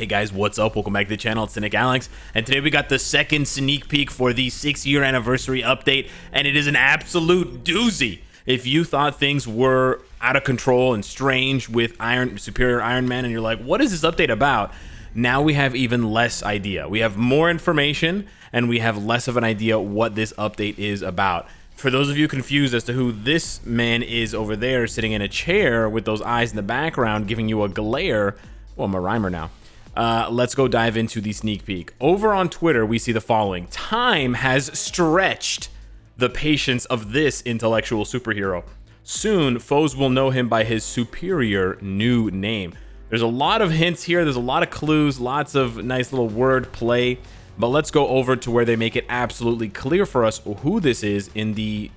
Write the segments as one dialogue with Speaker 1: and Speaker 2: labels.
Speaker 1: Hey guys, what's up? Welcome back to the channel. It's Cynicalex, and today we got the second sneak peek for the 6-year anniversary update, and it is an absolute doozy. If you thought things were out of control and strange with Superior Iron Man, and you're like, what is this update about? Now we have even less idea. We have more information, and we have less of an idea what this update is about. For those of you confused as to who this man is over there sitting in a chair with those eyes in the background giving you a glare, well, I'm a rhymer now. Let's go dive into the sneak peek. Over on Twitter, we see the following. Time has stretched the patience of this intellectual superhero. Soon, foes will know him by his superior new name. There's a lot of hints here. There's a lot of clues, lots of nice little word play. But let's go over to where they make it absolutely clear for us who this is in the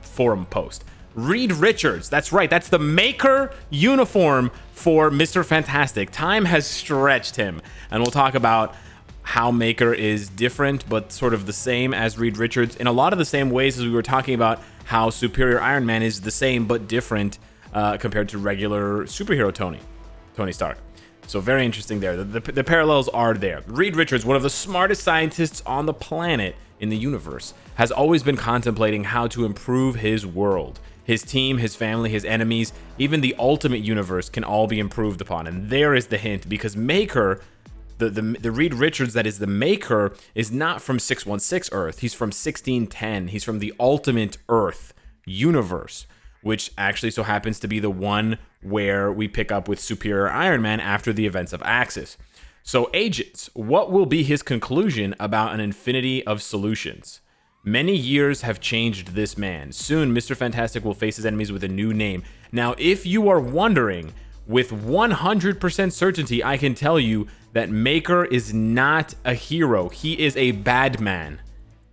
Speaker 1: forum post. Reed Richards, that's right, that's the Maker uniform for Mr. Fantastic. Time has stretched him, and we'll talk about how Maker is different but sort of the same as Reed Richards in a lot of the same ways as we were talking about how Superior Iron Man is the same but different compared to regular superhero Tony Stark. So very interesting there. The parallels are there. Reed Richards, one of the smartest scientists on the planet in the universe, has always been contemplating how to improve his world. His team, his family, his enemies, even the ultimate universe can all be improved upon. And there is the hint, because Maker, the Reed Richards that is the Maker, is not from 616 Earth. He's from 1610. He's from the ultimate Earth universe, which actually so happens to be the one where we pick up with Superior Iron Man after the events of Axis. So agents, what will be his conclusion about an infinity of solutions? Many years have changed this man. Soon, Mr. Fantastic will face his enemies with a new name. Now, if you are wondering, with 100% certainty, I can tell you that Maker is not a hero. He is a bad man.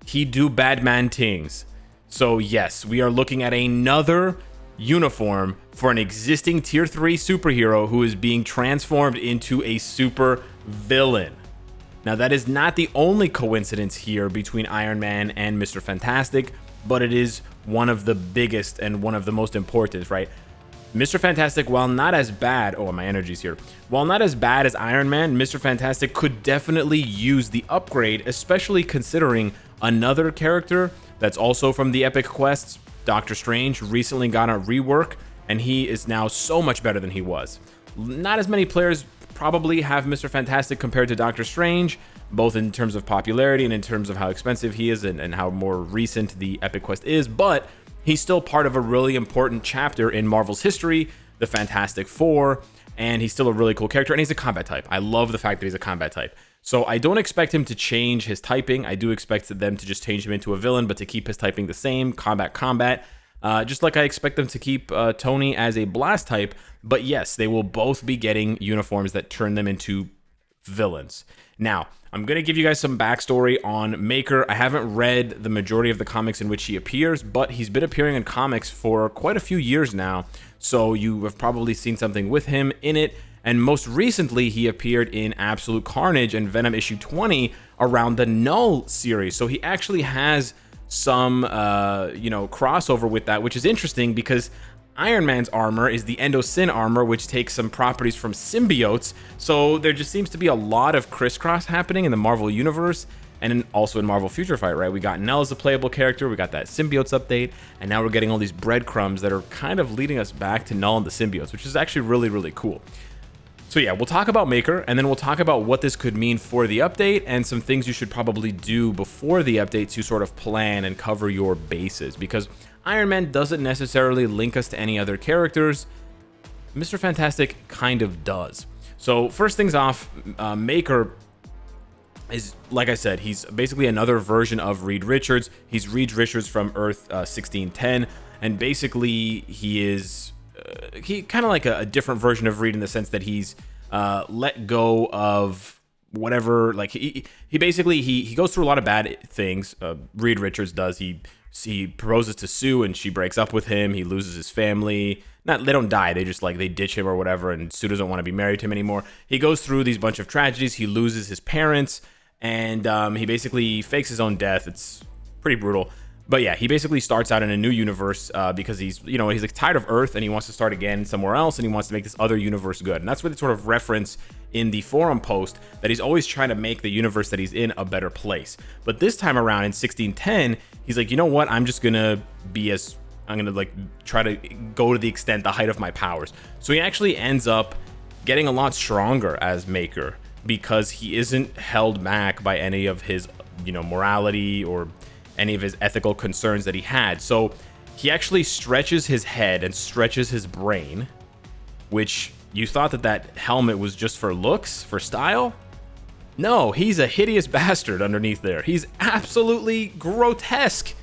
Speaker 1: He do bad man things. So yes, we are looking at another uniform for an existing tier 3 superhero who is being transformed into a super villain. Now, that is not the only coincidence here between Iron Man and Mr. Fantastic, but it is one of the biggest and one of the most important, right? Mr. Fantastic, while not as bad, oh, my energy's here. While not as bad as Iron Man, Mr. Fantastic could definitely use the upgrade, especially considering another character that's also from the Epic Quests, Doctor Strange, recently got a rework, and he is now so much better than he was. Not as many players probably have Mr. Fantastic compared to Doctor Strange, both in terms of popularity and in terms of how expensive he is and how more recent the Epic Quest is, but he's still part of a really important chapter in Marvel's history, the Fantastic Four, and he's still a really cool character, and he's a combat type. I love the fact that he's a combat type. So I don't expect him to change his typing. I do expect them to just change him into a villain, but to keep his typing the same, combat. Just like I expect them to keep Tony as a blast type. But yes, they will both be getting uniforms that turn them into villains. Now, I'm going to give you guys some backstory on Maker. I haven't read the majority of the comics in which he appears, but he's been appearing in comics for quite a few years now. So you have probably seen something with him in it. And most recently, he appeared in Absolute Carnage and Venom issue 20 around the Null series. So he actually has some crossover with that, which is interesting because Iron Man's armor is the Endo-Sin armor, which takes some properties from symbiotes. So there just seems to be a lot of crisscross happening in the Marvel universe and also in Marvel Future Fight, right? We got Nell as a playable character, we got that symbiotes update, and now we're getting all these breadcrumbs that are kind of leading us back to Null and the symbiotes, which is actually really, really cool. So yeah, we'll talk about Maker, and then we'll talk about what this could mean for the update and some things you should probably do before the update to sort of plan and cover your bases, because Iron Man doesn't necessarily link us to any other characters. Mr. Fantastic kind of does. So first things off, Maker is, like I said, he's basically another version of Reed Richards. He's Reed Richards from Earth 1610, and basically he is he kind of like a different version of Reed in the sense that he's let go of whatever, like he basically he goes through a lot of bad things. Reed Richards does. He proposes to Sue and she breaks up with him. He loses his family. They don't die. They just they ditch him or whatever, and Sue doesn't want to be married to him anymore. He goes through these bunch of tragedies. He loses his parents, and he basically fakes his own death. It's pretty brutal. But yeah, he basically starts out in a new universe because he's tired of Earth and he wants to start again somewhere else, and he wants to make this other universe good. And that's what they sort of reference in the forum post that he's always trying to make the universe that he's in a better place. But this time around in 1610, he's like, you know what? I'm gonna like try to go to the extent, the height of my powers. So he actually ends up getting a lot stronger as Maker because he isn't held back by any of his, morality or any of his ethical concerns that he had. So he actually stretches his head and stretches his brain, which you thought that helmet was just for looks, for style. No, he's a hideous bastard underneath there. He's absolutely grotesque.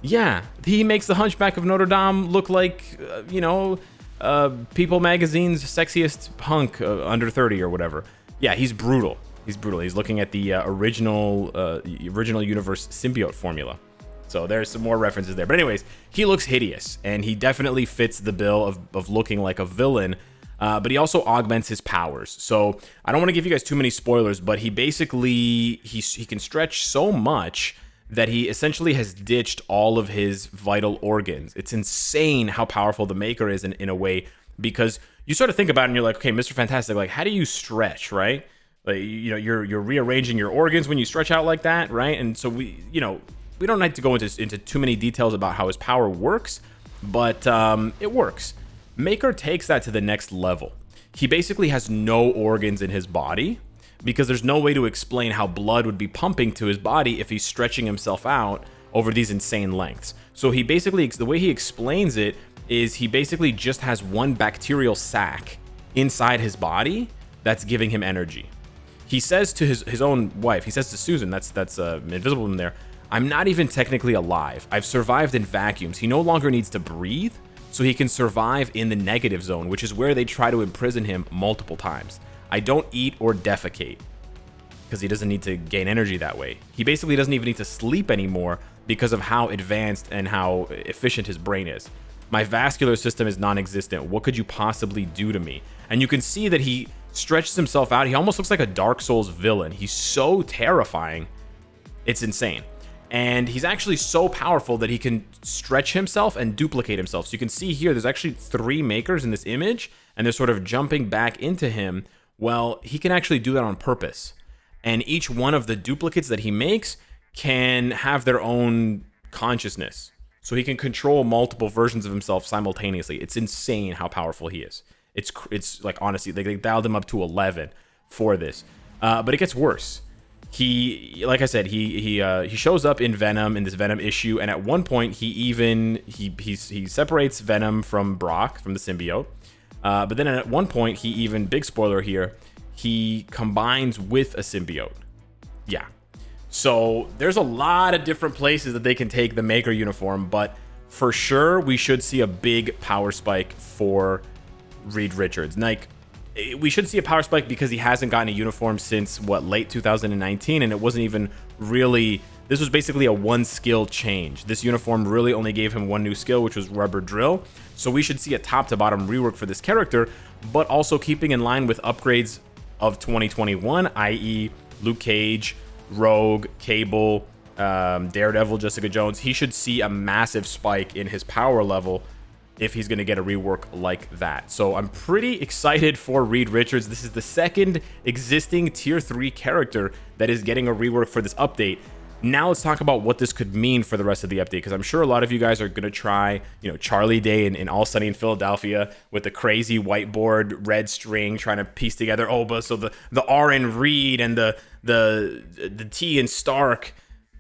Speaker 1: Yeah, he makes the Hunchback of Notre Dame look like, People Magazine's sexiest punk under 30 or whatever. Yeah, he's brutal. He's brutal. He's looking at the original universe symbiote formula. So there's some more references there. But anyways, he looks hideous, and he definitely fits the bill of looking like a villain. But he also augments his powers. So I don't want to give you guys too many spoilers, but he basically, he can stretch so much that he essentially has ditched all of his vital organs. It's insane how powerful the Maker is in a way, because you sort of think about it and you're like, okay, Mr. Fantastic, like, how do you stretch, right? Like, you're rearranging your organs when you stretch out like that, right? And so we don't like to go into too many details about how his power works, but it works. Maker takes that to the next level. He basically has no organs in his body because there's no way to explain how blood would be pumping to his body if he's stretching himself out over these insane lengths. So he basically, the way he explains it is he basically just has one bacterial sac inside his body that's giving him energy. He says to his own wife, he says to Susan, that's invisible in there, I'm not even technically alive. I've survived in vacuums. He no longer needs to breathe, so he can survive in the negative zone, which is where they try to imprison him multiple times. I don't eat or defecate because he doesn't need to gain energy that way. He basically doesn't even need to sleep anymore because of how advanced and how efficient his brain is. My vascular system is non-existent. What could you possibly do to me? And you can see that he stretches himself out. He almost looks like a Dark Souls villain. He's so terrifying. It's insane. And he's actually so powerful that he can stretch himself and duplicate himself. So you can see here, there's actually 3 Makers in this image, and they're sort of jumping back into him. Well, he can actually do that on purpose. And each one of the duplicates that he makes can have their own consciousness. So he can control multiple versions of himself simultaneously. It's insane how powerful he is. It's like, honestly, they dialed him up to 11 for this. But it gets worse. He, like I said, he shows up in Venom, in this Venom issue, and at one point he separates Venom from Brock, from the symbiote. But then at one point he even, big spoiler here, he combines with a symbiote. Yeah. So there's a lot of different places that they can take the Maker uniform, but for sure we should see a big power spike for Reed Richards. Like, we should see a power spike because he hasn't gotten a uniform since late 2019, and it wasn't even really, this was basically a 1 skill change. This uniform really only gave him 1 new skill, which was Rubber Drill. So we should see a top to bottom rework for this character, but also keeping in line with upgrades of 2021, i.e. Luke Cage, Rogue, Cable, Daredevil, Jessica Jones. He should see a massive spike in his power level if he's going to get a rework like that. So I'm pretty excited for Reed Richards. This is the second existing tier 3 character that is getting a rework for this update. Now let's talk about what this could mean for the rest of the update, because I'm sure a lot of you guys are going to try, Charlie Day in All Sunny in Philadelphia with the crazy whiteboard red string, trying to piece together, so the R in Reed and the T in Stark.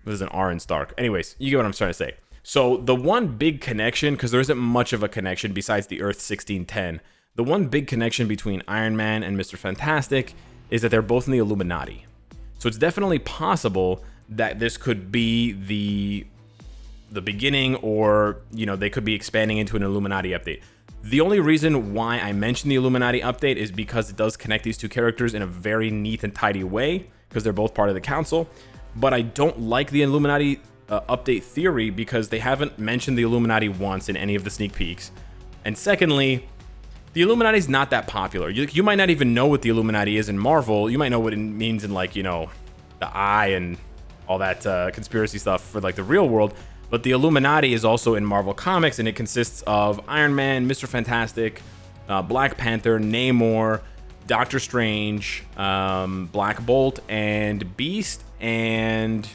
Speaker 1: There's an R in Stark. Anyways, you get what I'm trying to say. So the one big connection, because there isn't much of a connection besides the Earth 1610, the one big connection between Iron Man and Mr. Fantastic is that they're both in the Illuminati. So it's definitely possible that this could be the beginning, or they could be expanding into an Illuminati update. The only reason why I mentioned the Illuminati update is because it does connect these two characters in a very neat and tidy way, because they're both part of the council. But I don't like the Illuminati update theory because they haven't mentioned the Illuminati once in any of the sneak peeks. And secondly, the Illuminati is not that popular. You might not even know what the Illuminati is in Marvel. You might know what it means in the Eye and all that conspiracy stuff for the real world. But the Illuminati is also in Marvel Comics, and it consists of Iron Man, Mr. Fantastic, Black Panther, Namor, Doctor Strange, Black Bolt, and Beast, and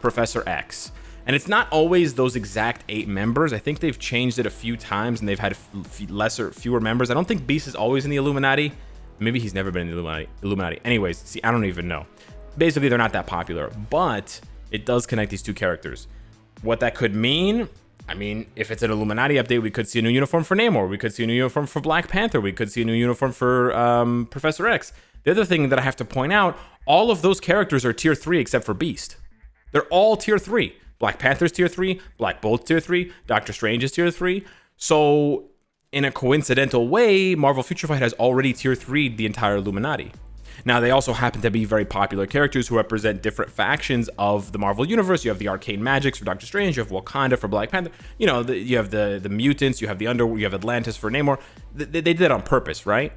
Speaker 1: Professor X. And it's not always those exact 8 members. I think they've changed it a few times, and they've had fewer members. I don't think Beast is always in the Illuminati. Maybe he's never been in the Illuminati. Anyways, see, I don't even know. Basically, they're not that popular, but it does connect these 2 characters. What that could mean, I mean, if it's an Illuminati update, we could see a new uniform for Namor. We could see a new uniform for Black Panther. We could see a new uniform for Professor X. The other thing that I have to point out, all of those characters are tier 3 except for Beast. They're all tier 3. Black Panther's tier 3, Black Bolt's tier 3, Doctor Strange is tier 3. So, in a coincidental way, Marvel Future Fight has already tier 3'd the entire Illuminati. Now, they also happen to be very popular characters who represent different factions of the Marvel Universe. You have the arcane magics for Doctor Strange, you have Wakanda for Black Panther, you know, you have the mutants, you have the Underworld, you have Atlantis for Namor. They did it on purpose, right?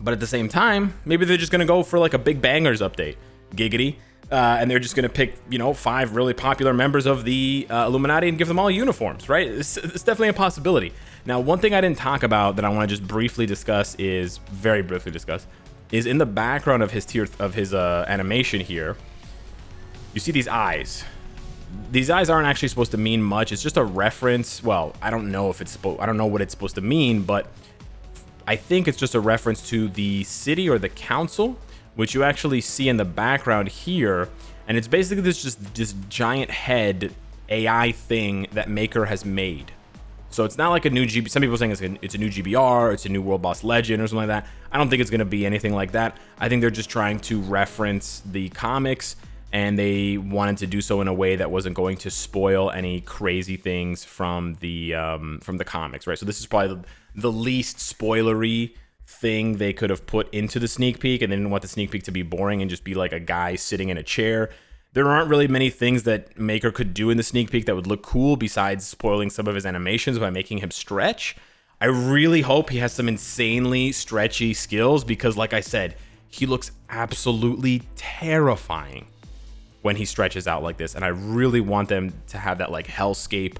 Speaker 1: But at the same time, maybe they're just going to go for like a Big Bangers update. Giggity. And they're just going to pick, you know, 5 really popular members of the Illuminati and give them all uniforms, right? It's definitely a possibility. Now, one thing I didn't talk about that I want to just briefly discuss is, very briefly discuss, is in the background of his animation here, you see these eyes. These eyes aren't actually supposed to mean much. It's just a reference. Well, I don't know if I don't know what it's supposed to mean, but I think it's just a reference to the city or the council, which you actually see in the background here. And it's basically this giant head AI thing that Maker has made. So it's not like a new GB. Some people are saying it's a new GBR, it's a new World Boss Legend or something like that. I don't think it's going to be anything like that. I think they're just trying to reference the comics, and they wanted to do so in a way that wasn't going to spoil any crazy things from the comics, right? So this is probably the least spoilery thing they could have put into the sneak peek, and they didn't want the sneak peek to be boring and just be like a guy sitting in a chair. There aren't really many things that Maker could do in the sneak peek that would look cool besides spoiling some of his animations by making him stretch. I really hope he has some insanely stretchy skills because, like I said, he looks absolutely terrifying when he stretches out like this. And I really want them to have that like hellscape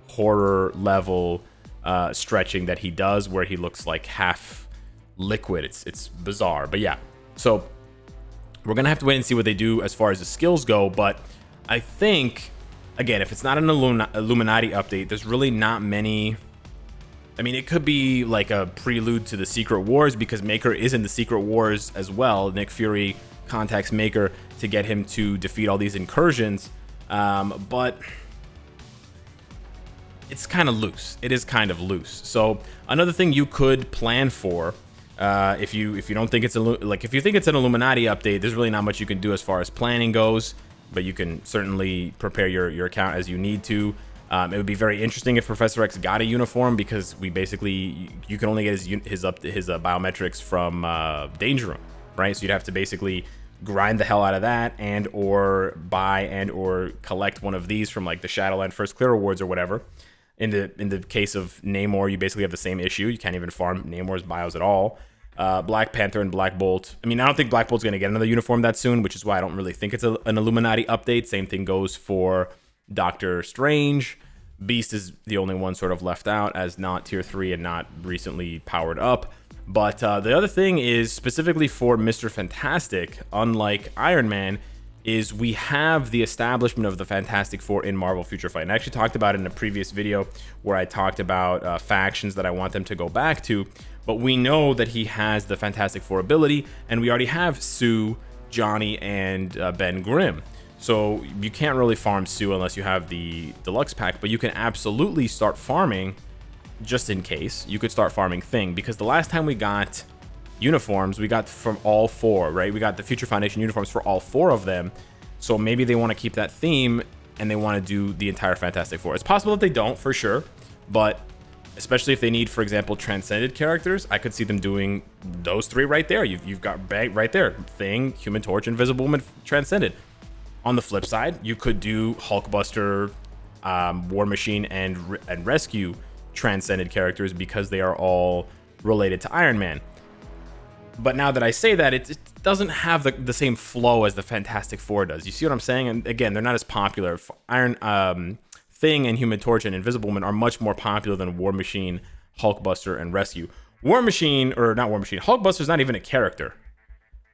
Speaker 1: horror level stretching that he does, where he looks like half liquid. It's bizarre, but yeah. So we're gonna have to wait and see what they do as far as the skills go. But I think, again, if it's not an Illuminati update, there's really not many. I mean, it could be like a prelude to the Secret Wars because Maker is in the Secret Wars as well. Nick Fury contacts Maker to get him to defeat all these incursions, but it's kind of loose. It is kind of loose. So another thing you could plan for, if you don't think it's if you think it's an Illuminati update, there's really not much you can do as far as planning goes, but you can certainly prepare your account as you need to. It would be very interesting if Professor X got a uniform, because you can only get his biometrics from Danger Room, right? So you'd have to basically grind the hell out of that, and or buy and or collect one of these from like the Shadowland First Clear Rewards or whatever. In the case of Namor, you basically have the same issue. You can't even farm Namor's bios at all. Black Panther and Black Bolt. I mean, I don't think Black Bolt's going to get another uniform that soon, which is why I don't really think it's an Illuminati update. Same thing goes for Doctor Strange. Beast is the only one sort of left out as not tier 3 and not recently powered up. But the other thing is specifically for Mr. Fantastic, unlike Iron Man, is we have the establishment of the Fantastic Four in Marvel Future Fight. And I actually talked about it in a previous video where I talked about factions that I want them to go back to. But we know that he has the Fantastic Four ability, and we already have Sue, Johnny, and Ben Grimm. So you can't really farm Sue unless you have the deluxe pack, but you can absolutely start farming, just in case. You could start farming Thing, because the last time we got uniforms, we got from all 4, right? We got the Future Foundation uniforms for all 4 of them. So maybe they want to keep that theme and they want to do the entire Fantastic Four. It's possible that they don't, for sure, but especially if they need, for example, transcended characters, I could see them doing those 3 right there. You've got right there: Thing, Human Torch, Invisible Woman, Transcended. On the flip side, you could do Hulkbuster, War Machine, and Rescue transcended characters, because they are all related to Iron Man. But now that I say that, it doesn't have the same flow as the Fantastic Four does. You see what I'm saying? And again, they're not as popular. Thing and Human Torch and Invisible Woman are much more popular than War Machine, Hulkbuster, and Rescue. War Machine, or not War Machine, Hulkbuster's not even a character.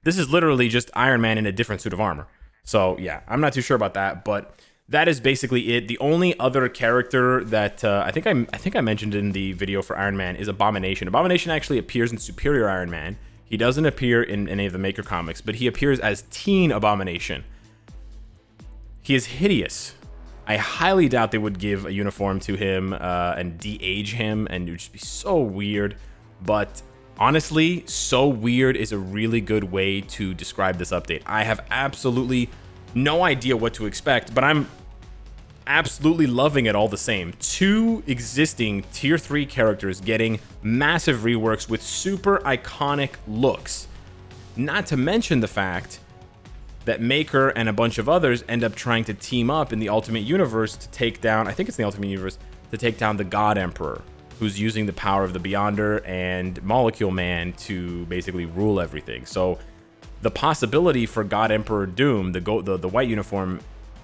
Speaker 1: This is literally just Iron Man in a different suit of armor. So yeah, I'm not too sure about that, but that is basically it. The only other character that I think I mentioned in the video for Iron Man is Abomination. Abomination actually appears in Superior Iron Man. He doesn't appear in any of the Maker comics, but he appears as Teen Abomination. He is hideous. I highly doubt they would give a uniform to him and de-age him, and it would just be so weird. But honestly, so weird is a really good way to describe this update. I have absolutely no idea what to expect, but I'm absolutely loving it all the same. 2 existing tier 3 characters getting massive reworks with super iconic looks. Not to mention the fact that Maker and a bunch of others end up trying to team up in the Ultimate Universe to take down, I think it's the Ultimate Universe, to take down the God Emperor, who's using the power of the Beyonder and Molecule Man to basically rule everything. So the possibility for God Emperor Doom, the white uniform,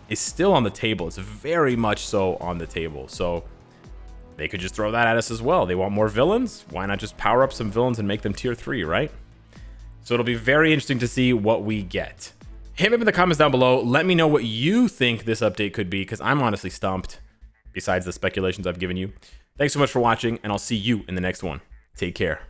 Speaker 1: is still on the table. It's very much so on the table. So they could just throw that at us as well. They want more villains? Why not just power up some villains and make them tier 3, right? So it'll be very interesting to see what we get. Hit me up in the comments down below. Let me know what you think this update could be, because I'm honestly stumped, besides the speculations I've given you. Thanks so much for watching, and I'll see you in the next one. Take care.